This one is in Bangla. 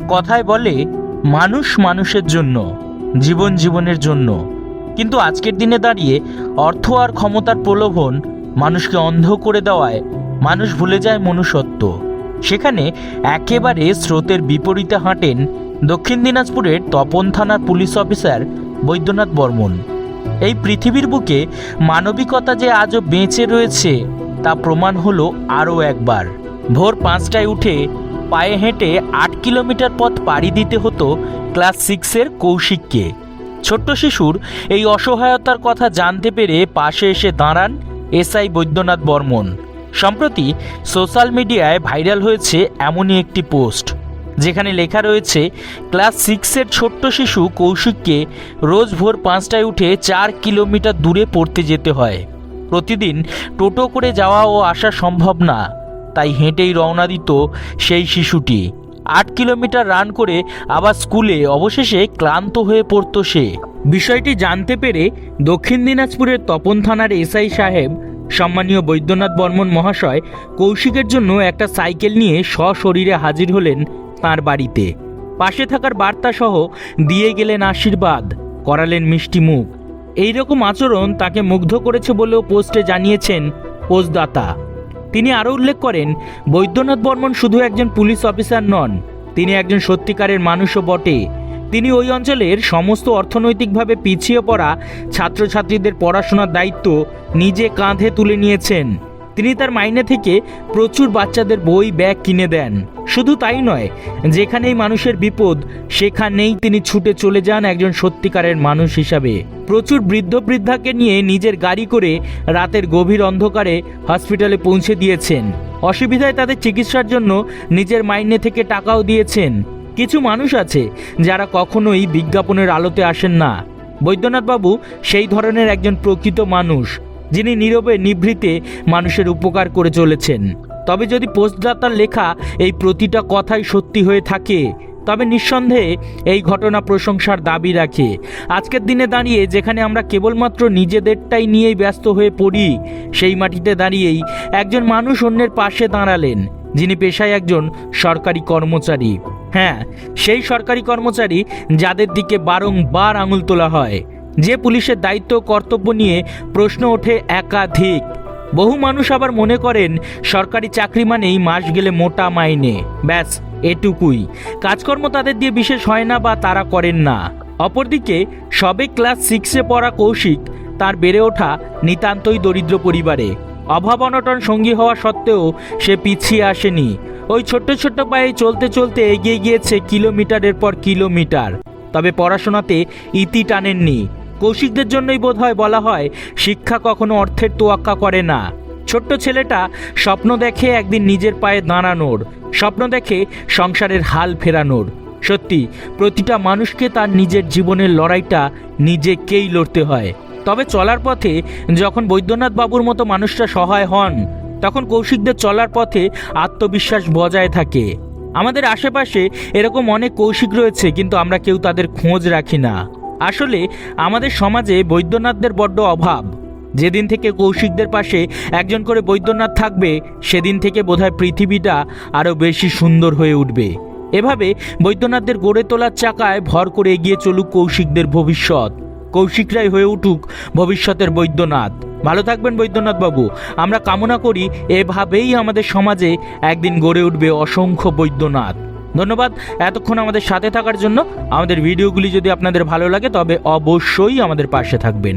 কথায় বলে মানুষ মানুষের জন্য, জীবন জীবনের জন্য। কিন্তু আজকের দিনে দাঁড়িয়ে অর্থ আর ক্ষমতার প্রলোভন মানুষকে অন্ধ করে দেওয়ায় মানুষ ভুলে যায় মনুষ্যত্ব। সেখানে একেবারে স্রোতের বিপরীতে হাঁটেন দক্ষিণ দিনাজপুরের তপন থানার পুলিশ অফিসার বৈদ্যনাথ বর্মন। এই পৃথিবীর বুকে মানবিকতা যে আজও বেঁচে রয়েছে তা প্রমাণ হলো আরও একবার। ভোর 5টায় উঠে পায়ে হেঁটে 8 কিলোমিটার পথ পাড়ি দিতে হতো ক্লাস 6-এর কৌশিককে। ছোট্ট শিশুর এই অসহায়তার কথা জানতে পেরে পাশে এসে দাঁড়ান এসআই বৈদ্যনাথ বর্মন। সম্প্রতি সোশ্যাল মিডিয়ায় ভাইরাল হয়েছে এমনই একটি পোস্ট, যেখানে লেখা রয়েছে ক্লাস 6-এর ছোট্ট শিশু কৌশিককে রোজ ভোর 5টায় উঠে 4 কিলোমিটার দূরে পড়তে যেতে হয়। প্রতিদিন টোটো করে যাওয়া ও আসা সম্ভব না, তাই হেঁটেই রওনা দিত সেই শিশুটি। 8 কিলোমিটার রান করে আবার স্কুলে অবশেষে ক্লান্ত হয়ে পড়ত সে। বিষয়টি জানতে পেরে দক্ষিণ দিনাজপুরের তপন থানার এসআই সাহেব সম্মানীয় বৈদ্যনাথ বর্মন মহাশয় কৌশিকের জন্য একটা সাইকেল নিয়ে সশরীরে হাজির হলেন তাঁর বাড়িতে। পাশে থাকার বার্তা সহ দিয়ে গেলেন আশীর্বাদ, করালেন মিষ্টি মুখ। এইরকম আচরণ তাকে মুগ্ধ করেছে বলেও পোস্টে জানিয়েছেন পোস্টদাতা। তিনি আরও উল্লেখ করেন, বৈদ্যনাথ বর্মন শুধু একজন পুলিশ অফিসার নন, তিনি একজন সত্যিকারের মানুষও বটে। তিনি ওই অঞ্চলের সমস্ত অর্থনৈতিকভাবে পিছিয়ে পড়া ছাত্রছাত্রীদের পড়াশোনার দায়িত্ব নিজে কাঁধে তুলে নিয়েছেন। তিনি তার মাইনে থেকে প্রচুর বাচ্চাদের বই ব্যাগ কিনে দেন। শুধু তাই নয়, যেখানেই মানুষের বিপদ সেখানেই তিনি ছুটে চলে যান একজন সত্যিকারের মানুষ হিসাবে। প্রচুর বৃদ্ধ বৃদ্ধাকে নিয়ে নিজের গাড়ি করে রাতের গভীর অন্ধকারে হসপিটালে পৌঁছে দিয়েছেন। অসুবিধায় তাদের চিকিৎসার জন্য নিজের মাইনে থেকে টাকাও দিয়েছেন। কিছু মানুষ আছে যারা কখনোই বিজ্ঞাপনের আলোতে আসেন না। বৈদ্যনাথবাবু সেই ধরনের একজন প্রকৃত মানুষ, যিনি নীরবে নিভৃতে মানুষের উপকার করে চলেছেন। তবে যদি পোস্টদাতার লেখা এই প্রতিটা কথাই সত্যি হয়ে থাকে, তবে নিঃসন্দেহে এই ঘটনা প্রশংসার দাবি রাখে। আজকের দিনে দাঁড়িয়ে যেখানে আমরা কেবলমাত্র নিজেদেরটাই নিয়েই ব্যস্ত হয়ে পড়ি, সেই মাটিতে দাঁড়িয়েই একজন মানুষ অন্যের পাশে দাঁড়ালেন, যিনি পেশায় একজন সরকারি কর্মচারী। হ্যাঁ, সেই সরকারি কর্মচারী যাদের দিকে বারংবার আঙুল তোলা হয়, যে পুলিশের দায়িত্ব কর্তব্য নিয়ে প্রশ্ন ওঠে একাধিক। বহু মানুষ আবার মনে করেন সরকারি চাকরি মানেই মাস গেলে মোটা মাইনে, ব্যাস এটুকুই। কাজকর্ম তাদের দিয়ে বিশেষ হয় না বা তারা করেন না। অপরদিকে সবে ক্লাস 6-এ পড়া কৌশিক তার বেড়ে ওঠা নিতান্তই দরিদ্র পরিবারে। অভাব অনটন সঙ্গী হওয়া সত্ত্বেও সে পিছিয়ে আসেনি। ওই ছোট্ট ছোট্ট পায়ে চলতে চলতে এগিয়ে গিয়েছে কিলোমিটারের পর কিলোমিটার। তবে পড়াশোনাতে ইতি টানেননি। কৌশিকদের জন্যই বোধহয় বলা হয়, শিক্ষা কখনো অর্থের তোয়াক্কা করে না। ছোট্ট ছেলেটা স্বপ্ন দেখে একদিন নিজের পায়ে দাঁড়ানোর, স্বপ্ন দেখে সংসারের হাল ফেরানোর। সত্যি, প্রতিটা মানুষকে তার নিজের জীবনের লড়াইটা নিজেকেই লড়তে হয়। তবে চলার পথে যখন বৈদ্যনাথ বাবুর মতো মানুষরা সহায় হন, তখন কৌশিকদের চলার পথে আত্মবিশ্বাস বজায় থাকে। আমাদের আশেপাশে এরকম অনেক কৌশিক রয়েছে, কিন্তু আমরা কেউ তাদের খোঁজ রাখি না। আসলে আমাদের সমাজে বৈদ্যনাথদের বড্ড অভাব। যেদিন থেকে কৌশিকদের পাশে একজন করে বৈদ্যনাথ থাকবে, সেদিন থেকে বোধহয় পৃথিবীটা আরও বেশি সুন্দর হয়ে উঠবে। এভাবে বৈদ্যনাথদের গড়ে তোলার চাকায় ভর করে এগিয়ে চলুক কৌশিকদের ভবিষ্যৎ। কৌশিকরাই হয়ে উঠুক ভবিষ্যতের বৈদ্যনাথ। ভালো থাকবেন বৈদ্যনাথ বাবু। আমরা কামনা করি এভাবেই আমাদের সমাজে একদিন গড়ে উঠবে অসংখ্য বৈদ্যনাথ। ধন্যবাদ এতক্ষণ আমাদের সাথে থাকার জন্য। আমাদের ভিডিওগুলি যদি আপনাদের ভালো লাগে তবে অবশ্যই আমাদের পাশে থাকবেন।